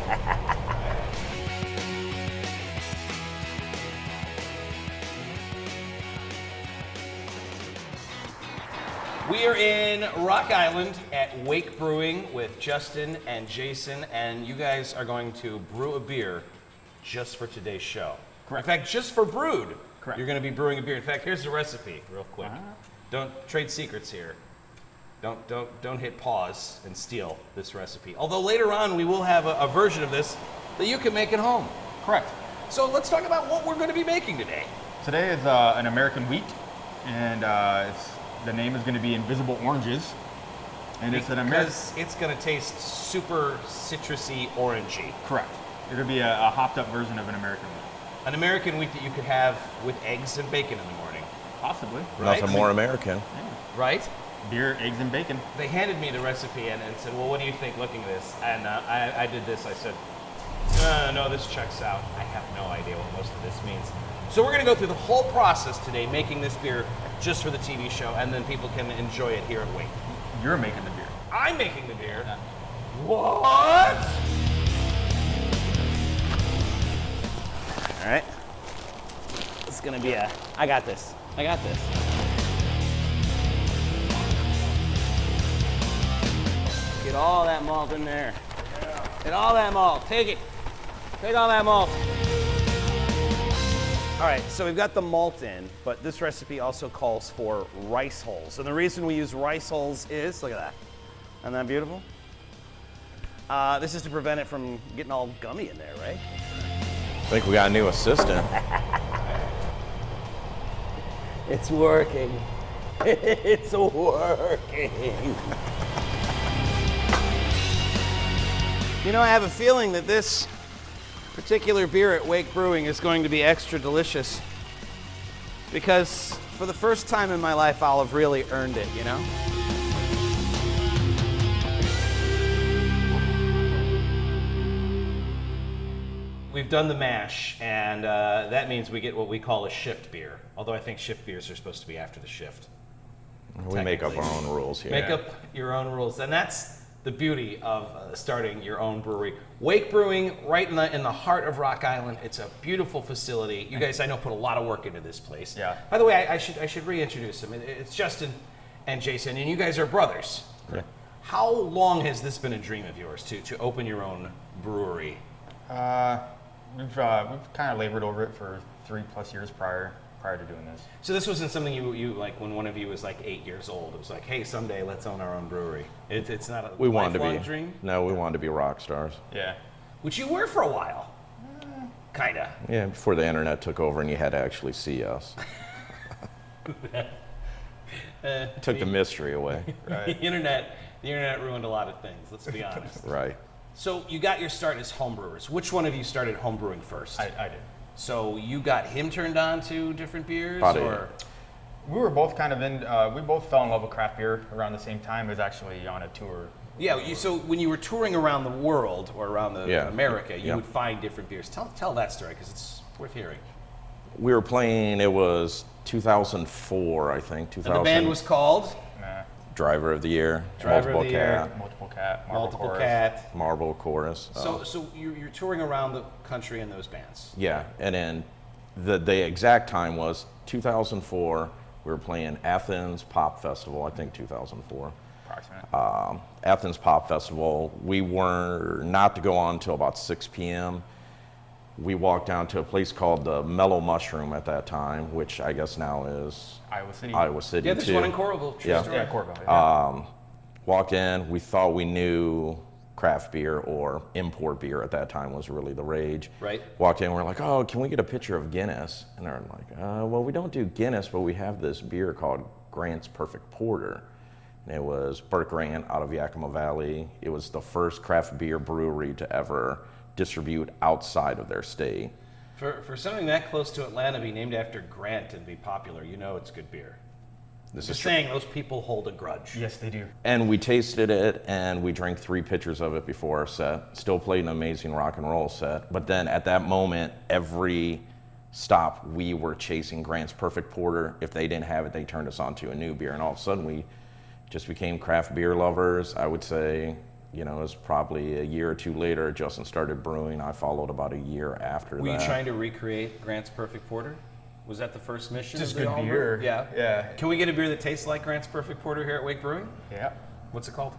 We are in Rock Island at Wake Brewing with Justin and Jason, and you guys are going to brew a beer just for today's show. Correct. In fact, just for Brewed. Correct. You're going to be brewing a beer. In fact, here's the recipe, real quick. Don't trade secrets here. Don't hit pause and steal this recipe. Although later on we will have a version of this that you can make at home. Correct. So let's talk about what we're going to be making today. Today is an American wheat, and the name is going to be Invisible Oranges. And it's an American. Because it's going to taste super citrusy, orangey. Correct. It'll be a hopped up version of an American wheat. An American wheat that you could have with eggs and bacon in the morning. Possibly. Right? Nothing more American. Yeah. Right? Beer, eggs, and bacon. They handed me the recipe and said, well, what do you think looking at this? And I did this. I said, no, this checks out. I have no idea what most of this means. So we're going to go through the whole process today, making this beer just for the TV show, and then people can enjoy it here at Wake. You're making the beer. I'm making the beer. Yeah. What? All right. It's going to be I got this. Get all that malt in there. Get all that malt. Take it. Take all that malt. All right, so we've got the malt in, but this recipe also calls for rice hulls. And the reason we use rice hulls is, look at that. Isn't that beautiful? This is to prevent it from getting all gummy in there, right? I think we got a new assistant. It's working. It's working. You know, I have a feeling that this particular beer at Wake Brewing is going to be extra delicious because for the first time in my life, I'll have really earned it, you know? We've done the mash, and that means we get what we call a shift beer, although I think shift beers are supposed to be after the shift. We make up our own rules here. Make up your own rules, and that's the beauty of starting your own brewery. Wake Brewing, right in the heart of Rock Island. It's a beautiful facility. You guys, I know, put a lot of work into this place. Yeah. By the way, I should reintroduce them. It's Justin and Jason, and you guys are brothers. Yeah. How long has this been a dream of yours to open your own brewery? We've kind of labored over it for 3+ years prior to doing this. So this wasn't something you like when one of you was like 8 years old. It was like, hey, someday let's own our own brewery. It's not a We wanted to lifelong be. dream? No, we wanted to be rock stars. Yeah. Which you were for a while. Kinda. Yeah, before the internet took over and you had to actually see us. Took the mystery away. Right. The internet ruined a lot of things, let's be honest. Right. So you got your start as homebrewers. Which one of you started homebrewing first? I did. So you got him turned on to different beers? About Or? We were both kind of we both fell in love with craft beer around the same time. It was actually on a tour. Yeah, so when you were touring around the world or around America, you would find different beers. Tell that story, because it's worth hearing. We were playing, it was 2004, I think. 2000. And the band was called? Driver of the Year. Driver of the Year. Multiple Cat. Multiple Cat. Marble Chorus. So you're touring around the country in those bands? Yeah, and then the exact time was 2004. We were playing Athens Pop Festival, I think 2004. Approximately. Athens Pop Festival. We were not to go on until about 6 p.m. We walked down to a place called the Mellow Mushroom at that time, which I guess now is Iowa City Yeah, there's too. one in Coralville. True story. Yeah, Coralville. Yeah. Walked in, we thought we knew craft beer or import beer at that time was really the rage. Right. Walked in, we're like, oh, can we get a picture of Guinness? And they're like, well, we don't do Guinness, but we have this beer called Grant's Perfect Porter. And it was Burt Grant out of Yakima Valley. It was the first craft beer brewery to ever distribute outside of their state. For something that close to Atlanta be named after Grant and be popular, you know it's good beer. Just saying, those people hold a grudge. Yes, they do. And we tasted it, and we drank 3 pitchers of it before our set. Still played an amazing rock and roll set. But then at that moment, every stop, we were chasing Grant's Perfect Porter. If they didn't have it, they turned us on to a new beer. And all of a sudden, we just became craft beer lovers. I would say You know, it was probably a year or two later, Justin started brewing. I followed about a year after that. Were you trying to recreate Grant's Perfect Porter? Was that the first mission? Just of the good homebrew? beer. Yeah. Yeah. Can we get a beer that tastes like Grant's Perfect Porter here at Wake Brewing? Yeah. What's it called?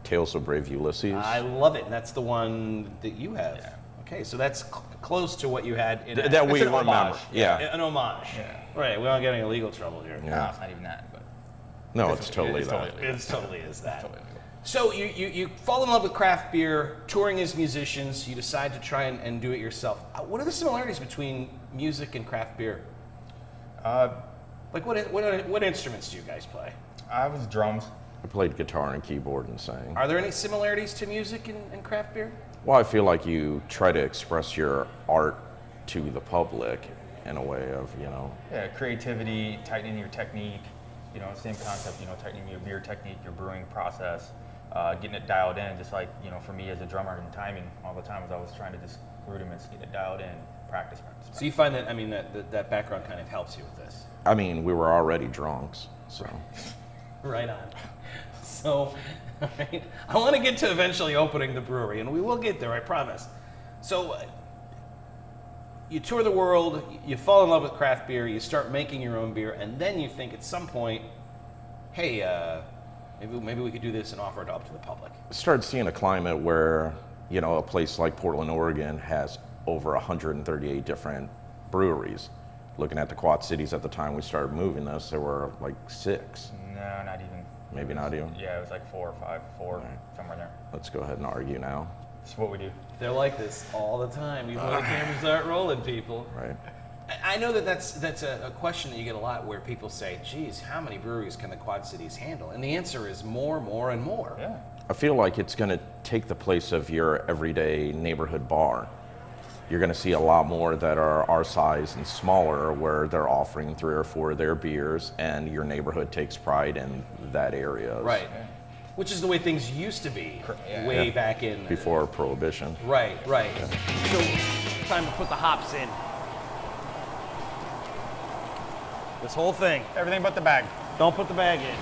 Tales of Brave Ulysses. I love it. And that's the one that you have. Yeah. Okay, so that's close to what you had in that we It's an remember. homage. Yeah. an homage. Yeah. Right, we don't get any legal trouble here. Yeah. No, it's not even that, but No, it's totally it's that. totally It totally is that. totally legal. So you fall in love with craft beer, touring as musicians, you decide to try and do it yourself. What are the similarities between music and craft beer? Like what instruments do you guys play? I was drums. I played guitar and keyboard and sang. Are there any similarities to music and craft beer? Well, I feel like you try to express your art to the public in a way of, you know, Yeah, creativity, tightening your technique, you know, same concept, you know, tightening your beer technique, your brewing process, getting it dialed in, just like, you know, for me as a drummer and timing all the time, as I was trying to just rudiments, get it dialed in, practice. So you find that, I mean, that background kind of helps you with this? I mean, we were already drunks, so. Right on. So, all right, I want to get to eventually opening the brewery, and we will get there, I promise. So, you tour the world, you fall in love with craft beer, you start making your own beer, and then you think at some point, hey, maybe we could do this and offer it up to the public. Started seeing a climate where, you know, a place like Portland, Oregon has over 138 different breweries. Looking at the Quad Cities at the time we started moving this, there were like 6. No, not even. Maybe not even. Yeah, it was like 4 or 5, somewhere there. Let's go ahead and argue now. That's what we do. They're like this all the time, even when the cameras aren't rolling, people. Right. I know that's a question that you get a lot where people say, geez, how many breweries can the Quad Cities handle? And the answer is more, more, and more. Yeah. I feel like it's going to take the place of your everyday neighborhood bar. You're going to see a lot more that are our size and smaller where they're offering 3 or 4 of their beers and your neighborhood takes pride in that area. Right. Which is the way things used to be Yeah. way Yeah. back in. Before Prohibition. Right, right. So, time to put the hops in. This whole thing. Everything but the bag. Don't put the bag in.